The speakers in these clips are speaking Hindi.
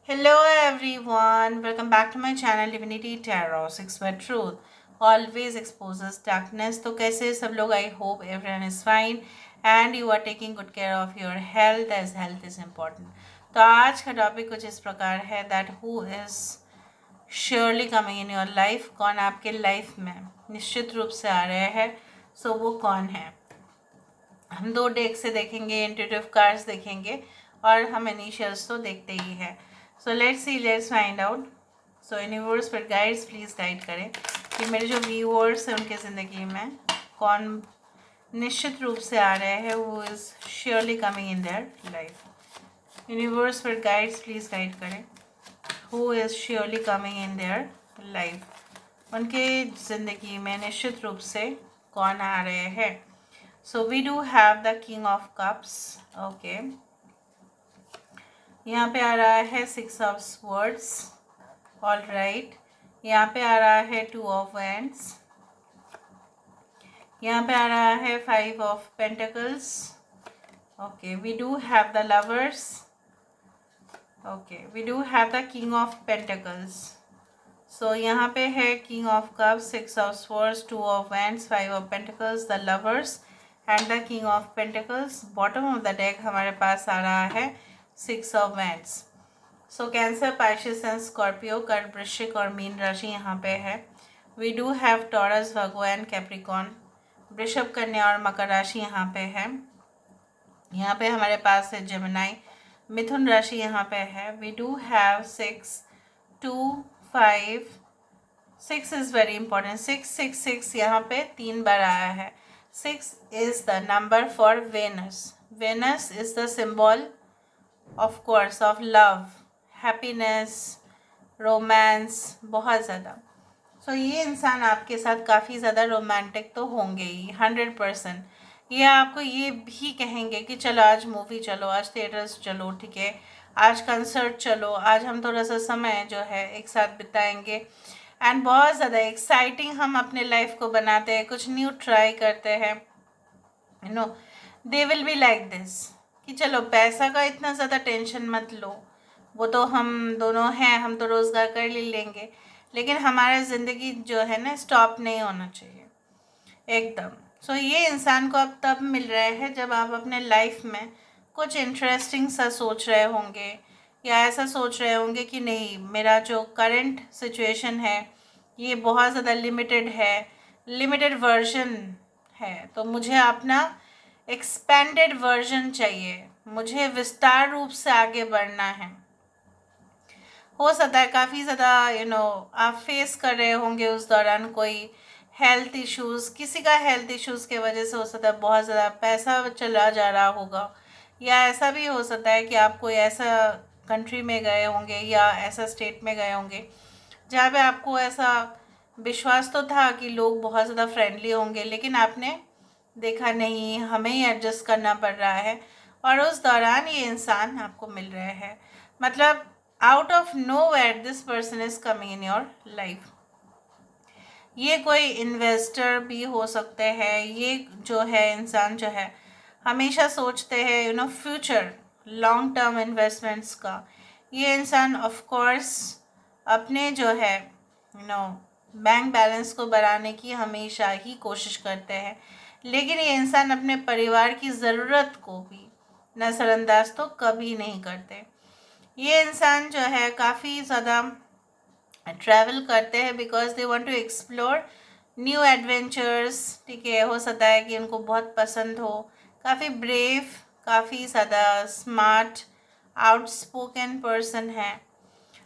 Hello everyone, welcome back to my channel Divinity Tarot 6 by Truth always exposes darkness. तो कैसे सब लोग? I hope everyone is fine and you are taking good care of your health as health is important. तो आज का टॉपिक कुछ इस प्रकार है that who is surely coming in your life, कौन आपके लाइफ में निश्चित रूप से आ रहे हैं. सो वो कौन है? हम दो डेक से देखेंगे, इंट्यूटिव कार्ड्स देखेंगे और हम इनिशियल्स तो देखते ही हैं. So let's see, let's find out. So universe पर गाइड्स प्लीज़ गाइड करें कि मेरे जो व्यूअर्स हैं उनके ज़िंदगी में कौन निश्चित रूप से आ रहे हैं, वो is surely coming in their life. Universe पर गाइड्स प्लीज़ गाइड करें who is surely coming in their life. उनके ज़िंदगी में निश्चित रूप से कौन आ रहे हैं. So we do have the King of Cups. Okay. यहाँ पे आ रहा है Six of Swords. All right. यहाँ पे आ रहा है Two of Wands. यहाँ पे आ रहा है Five of Pentacles. Okay. We do have the Lovers. Okay. We do have the King of Pentacles. So यहाँ पे है King of Cups, Six of Swords, Two of Wands, Five of Pentacles, the Lovers and the king of pentacles. Bottom of the deck हमारे पास आ रहा है six of wands. So Cancer, Pisces and Scorpio, कर्क, वृश्चिक और मीन राशि यहाँ पे है. We do have Taurus, Virgo and Capricorn. वृषभ, कन्या और मकर राशि यहाँ पे है. यहाँ पे हमारे पास है जेमिनाई. मिथुन राशि यहाँ पे है. We do have 6, 2, 5. 6 is very important. 666 यहाँ पे 3 बार आया है. 6 is the number for Venus. Venus is the symbol, of course, of love, happiness, romance, बहुत ज़्यादा. So ये इंसान आपके साथ काफ़ी ज़्यादा रोमांटिक तो होंगे ही 100%. ये आपको ये भी कहेंगे कि चलो आज मूवी चलो, आज थिएटर्स चलो, ठीक है, आज कंसर्ट चलो, आज हम थोड़ा सा समय जो है एक साथ बिताएंगे. एंड बहुत ज़्यादा एक्साइटिंग हम अपने लाइफ को बनाते हैं, कुछ न्यू ट्राई करते हैं. They will be like this कि चलो पैसा का इतना ज़्यादा टेंशन मत लो, वो तो हम दोनों हैं, हम तो रोज़गार कर ही लेंगे, लेकिन हमारा ज़िंदगी जो है ना स्टॉप नहीं होना चाहिए एकदम. सो ये इंसान को अब तब मिल रहे हैं जब आप अपने लाइफ में कुछ इंटरेस्टिंग सा सोच रहे होंगे या ऐसा सोच रहे होंगे कि नहीं, मेरा जो करंट सिचुएशन है ये बहुत ज़्यादा लिमिटेड है, लिमिटेड वर्जन है, तो मुझे अपना एक्सपेंडेड वर्जन चाहिए, मुझे विस्तार रूप से आगे बढ़ना है. हो सकता है काफ़ी ज़्यादा आप फेस कर रहे होंगे उस दौरान कोई हेल्थ इश्यूज़, किसी का हेल्थ इश्यूज़ के वजह से हो सकता है बहुत ज़्यादा पैसा चला जा रहा होगा, या ऐसा भी हो सकता है कि आप कोई ऐसा कंट्री में गए होंगे या ऐसा स्टेट में गए होंगे जहाँ पे आपको ऐसा विश्वास तो था कि लोग बहुत ज़्यादा फ्रेंडली होंगे, लेकिन आपने देखा नहीं, हमें ही एडजस्ट करना पड़ रहा है, और उस दौरान ये इंसान आपको मिल रहे हैं. मतलब out of nowhere this person is coming in your life. ये कोई इन्वेस्टर भी हो सकते हैं. ये जो है इंसान जो है हमेशा सोचते हैं फ्यूचर लॉन्ग टर्म इन्वेस्टमेंट्स का. ये इंसान ऑफ कोर्स अपने जो है बैंक बैलेंस को बढ़ाने की हमेशा ही कोशिश करते हैं, लेकिन ये इंसान अपने परिवार की ज़रूरत को भी नज़रअंदाज तो कभी नहीं करते. ये इंसान जो है काफ़ी ज़्यादा ट्रैवल करते हैं because they want to explore new adventures. ठीक है, हो सकता है कि उनको बहुत पसंद हो, काफ़ी ब्रेव, काफ़ी ज़्यादा स्मार्ट, आउटस्पोकन पर्सन है.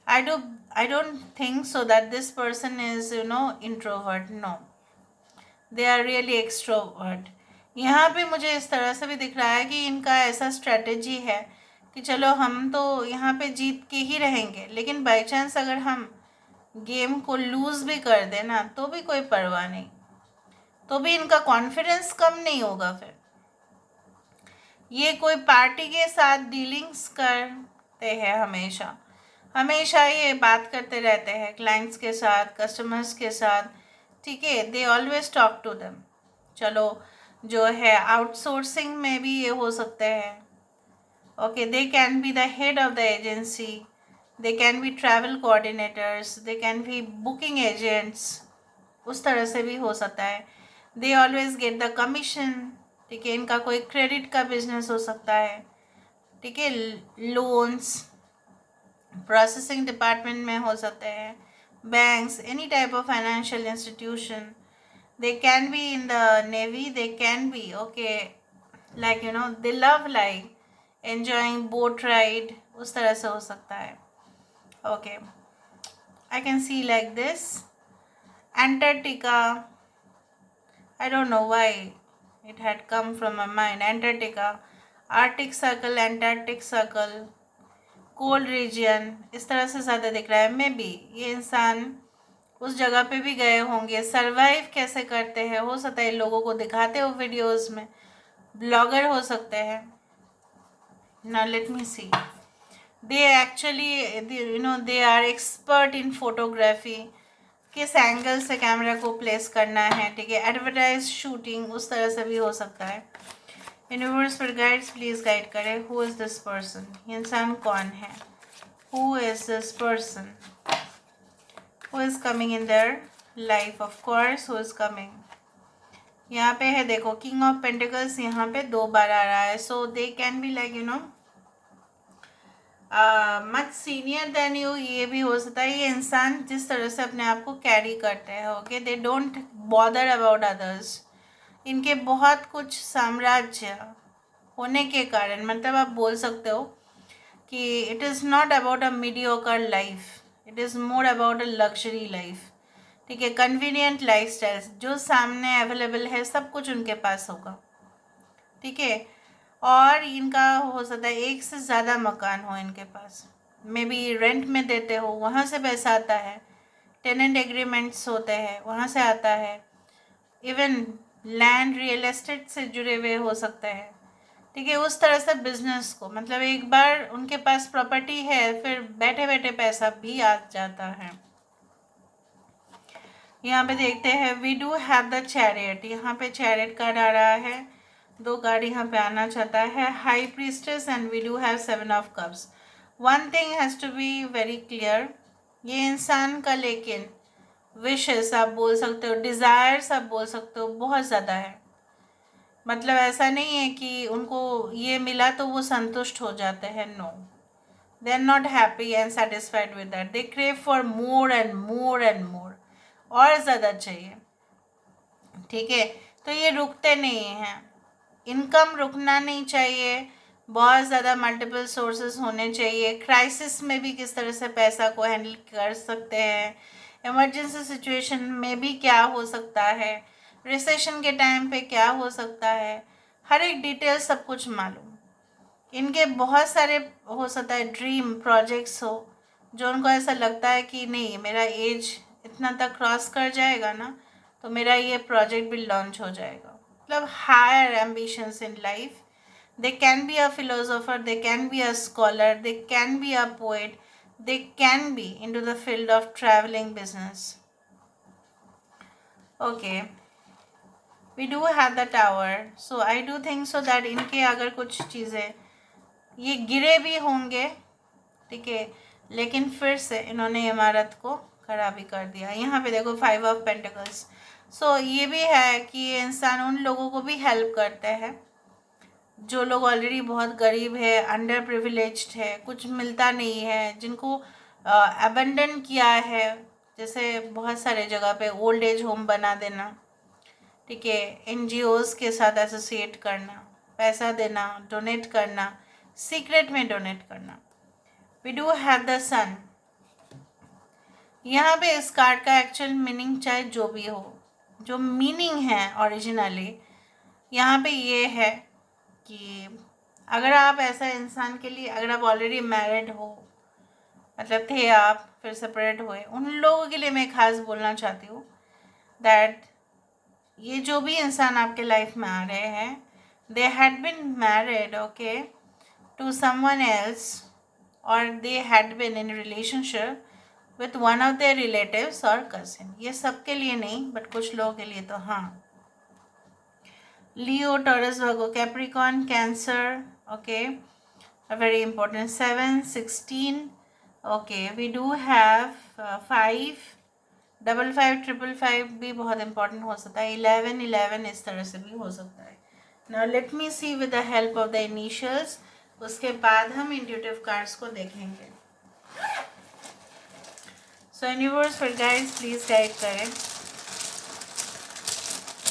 I don't think so that this person is introvert. No, they are really extrovert. यहाँ पे मुझे इस तरह से भी दिख रहा है कि इनका ऐसा स्ट्रेटजी है कि चलो हम तो यहाँ पे जीत के ही रहेंगे, लेकिन बाई चांस अगर हम गेम को लूज़ भी कर दें ना तो भी कोई परवाह नहीं, तो भी इनका कॉन्फिडेंस कम नहीं होगा. फिर ये कोई पार्टी के साथ डीलिंग्स करते हैं, हमेशा हमेशा ये बात करते रहते हैं क्लाइंट्स के साथ, कस्टमर्स के साथ. ठीक है, they always talk to them. चलो जो है आउटसोर्सिंग में भी ये हो सकते हैं. Okay, they can be the head of the agency. They can be travel coordinators, they can B booking agents, उस तरह से भी हो सकता है। They always get the commission, ठीक है। इनका कोई क्रेडिट का बिजनेस हो सकता है, ठीक है। लोन्स प्रोसेसिंग डिपार्टमेंट में हो सकते हैं, banks, any type of financial institution. They can be in the navy, they can B okay like they love like enjoying boat ride, उस तरह से हो सकता है। Okay, I can see like this. Antarctica, I don't know why it had come from my mind. Antarctica, Arctic Circle, Antarctic Circle, cold region, इस तरह से ज़्यादा दिख रहा है। मे बी ये इंसान उस जगह पे भी गए होंगे, सर्वाइव कैसे करते हैं, हो सकता है लोगों को दिखाते हो वीडियोस में, ब्लॉगर हो सकते हैं। Now let me see, they actually they are expert in photography, किस एंगल से कैमरा को प्लेस करना है, ठीक है। एडवर्टाइज शूटिंग, उस तरह से भी हो सकता है। यूनिवर्स पर गाइड्स प्लीज गाइड करें, हु इज़ दिस पर्सन, ये इंसान कौन है, who is this person, who is coming in their life, of course who is coming. यहाँ पे है देखो किंग ऑफ पेंटिकल्स, यहाँ पे 2 बार आ रहा है। So they can be like much senior than you, ये भी हो सकता है। ये इंसान जिस तरह से अपने आप को कैरी करते हैं, okay, they don't bother about others. इनके बहुत कुछ साम्राज्य होने के कारण, मतलब आप बोल सकते हो कि it is not about a mediocre life, it is more about a luxury life, ठीक है। कन्वीनियंट लाइफ स्टाइल, जो सामने अवेलेबल है सब कुछ उनके पास होगा, ठीक है। और इनका हो सकता है एक से ज़्यादा मकान हो इनके पास, मे बी रेंट में देते हो, वहाँ से पैसा आता है। टेनेंट एग्रीमेंट्स होते हैं, वहाँ से आता है। इवन लैंड, रियल एस्टेट से जुड़े हुए हो सकते हैं, ठीक है। उस तरह से बिजनेस को, मतलब एक बार उनके पास प्रॉपर्टी है, फिर बैठे बैठे पैसा भी आ जाता है। यहाँ पे देखते हैं, we do have the chariot, यहाँ पे चैरियट कार्ड आ रहा है, 2 कार्ड यहाँ पे आना चाहता है। High priestess and we do have 7 of cups. One thing has to be very clear, ये इंसान का लेकिन विशेस आप बोल सकते हो, डिज़ायर्स आप बोल सकते हो, बहुत ज़्यादा है। मतलब ऐसा नहीं है कि उनको ये मिला तो वो संतुष्ट हो जाते हैं, no, they are not happy and satisfied with that, they crave for more and more and more, और ज़्यादा चाहिए, ठीक है। तो ये रुकते नहीं हैं, इनकम रुकना नहीं चाहिए, बहुत ज़्यादा मल्टीपल सोर्सेस होने चाहिए। क्राइसिस में भी किस तरह से पैसा को हैंडल कर सकते हैं, इमरजेंसी सिचुएशन में भी क्या हो सकता है, रिसेशन के टाइम पे क्या हो सकता है, हर एक डिटेल सब कुछ मालूम। इनके बहुत सारे हो सकता है ड्रीम प्रोजेक्ट्स हो, जो उनको ऐसा लगता है कि नहीं, मेरा एज इतना तक क्रॉस कर जाएगा ना, तो मेरा ये प्रोजेक्ट भी लॉन्च हो जाएगा। मतलब higher ambitions in life. They can be a philosopher, they can be a scholar, they can be a poet, they can be into the field of traveling business. Okay, we do have the tower, so I do think so that इनके अगर कुछ चीज़ें ये गिरे भी होंगे, ठीक है, लेकिन फिर से इन्होंने इमारत को खड़ा भी कर दिया। यहाँ पे देखो 5 ऑफ पेंटिकल्स। सो ये भी है कि ये इंसान उन लोगों को भी हेल्प करते हैं जो लोग ऑलरेडी बहुत गरीब है, अंडर प्रिविलेज्ड है, कुछ मिलता नहीं है, जिनको अबेंडन किया है, जैसे बहुत सारे जगह पे ओल्ड एज होम बना देना, ठीक है, NGOs के साथ एसोसिएट करना, पैसा देना, डोनेट करना, सीक्रेट में डोनेट करना। वी डू हैव द सन। यहाँ पे इस कार्ड का एक्चुअल मीनिंग चाहे जो भी हो, जो मीनिंग है ओरिजिनली यहाँ पे ये है कि अगर आप ऐसा इंसान के लिए, अगर आप ऑलरेडी मैरिड हो, मतलब थे आप फिर सेपरेट हुए, उन लोगों के लिए मैं खास बोलना चाहती हूँ दैट ये जो भी इंसान आपके लाइफ में आ रहे हैं, they had been married, okay, to someone else, और they had been in relationship with one of their relatives और कजिन। ये सबके लिए नहीं, बट कुछ लोगों के लिए तो हाँ। Leo, Taurus, Virgo, Capricorn, Cancer, okay, a very important 7, 16, okay, we do have 5, 55, 555 भी बहुत इंपॉर्टेंट हो सकता है, 11, 11 इस तरह से भी हो सकता है. Now let me see with the help of the initials. उसके बाद हम इंट्यूटिव कार्ड्स को देखेंगे. So universe for guides please guide करें.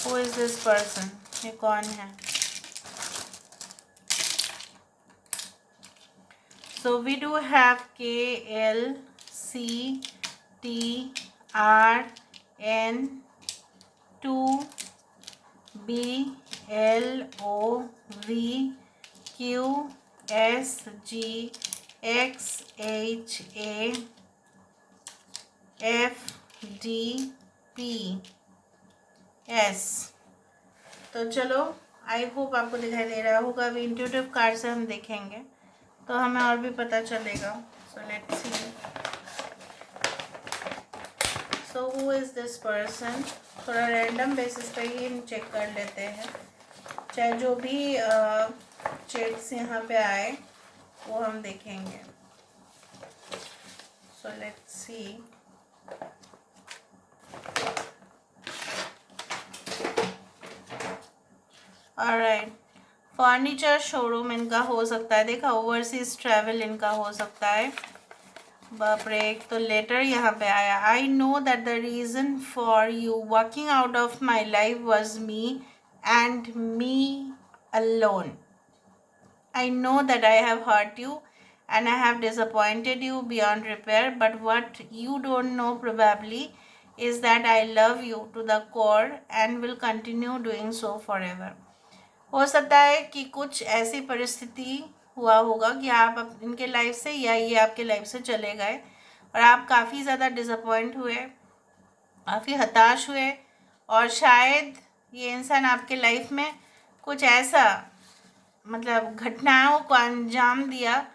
Who is this person? ये कौन है? So we do have KLCTRN 2 BLOVQSGXHAFDPS. तो चलो, आई होप आपको दिखाई दे रहा होगा. अभी इंट्यूटिव कार्ड से हम देखेंगे तो हमें और भी पता चलेगा. So let's see. So who is this person? थोड़ा रैंडम बेसिस पे ही चेक कर लेते हैं, चाहे जो भी चेक्स यहाँ पे आए वो हम देखेंगे. So let's see. Alright, furniture showroom इनका हो सकता है. देखा, ओवरसीज ट्रैवल इनका हो सकता है. बाप रे, एक तो लेटर यहाँ पे आया. I know that the reason for you walking out of my life was me and me alone. I know that I have hurt you and I have disappointed you beyond repair, but what you don't know probably is that I love you to the core and will continue doing so forever. हो सकता है कि कुछ ऐसी परिस्थिति हुआ होगा कि आप इनके लाइफ से या ये आपके लाइफ से चले गए और आप काफ़ी ज़्यादा डिसअपॉइंट हुए, काफ़ी हताश हुए, और शायद ये इंसान आपके लाइफ में कुछ ऐसा मतलब घटनाओं को अंजाम दिया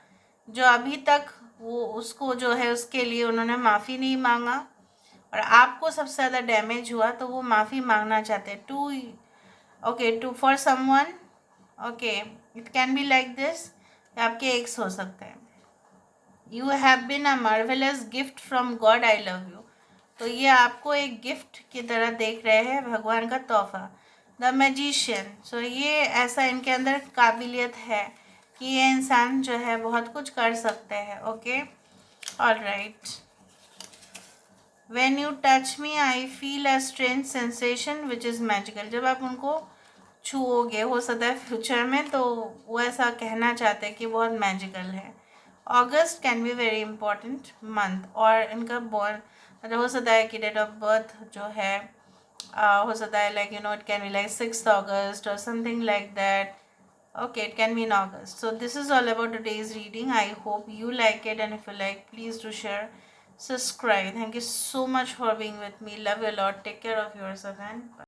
जो अभी तक वो उसको जो है उसके लिए उन्होंने माफ़ी नहीं मांगा, और आपको सबसे ज़्यादा डैमेज हुआ तो वो माफ़ी मांगना चाहते हैं. To for someone. Okay, it can be like this. आपके एक्स हो सकते हैं. You have been a marvellous gift from God, I love you. तो ये आपको एक गिफ्ट की तरह देख रहे हैं, भगवान का तोहफा. The magician. सो ये ऐसा इनके अंदर काबिलियत है कि ये इंसान जो है बहुत कुछ कर सकते हैं. Okay, alright. When you touch me I feel a strange sensation which is magical. जब आप उनको छूओगे, हो सकता है फ्यूचर में, तो वो ऐसा कहना चाहते हैं कि बहुत मैजिकल है. August can be very important month, और इनका बॉर्न मतलब हो सकता है कि डेट ऑफ बर्थ जो है हो सकता है like it can be like 6th August or something like that. Okay, it can be in August. So this is all about today's reading. I hope you like it, and if you like, please do share, subscribe. Thank you so much for being with me. Love you a lot. Take care of yourself and bye.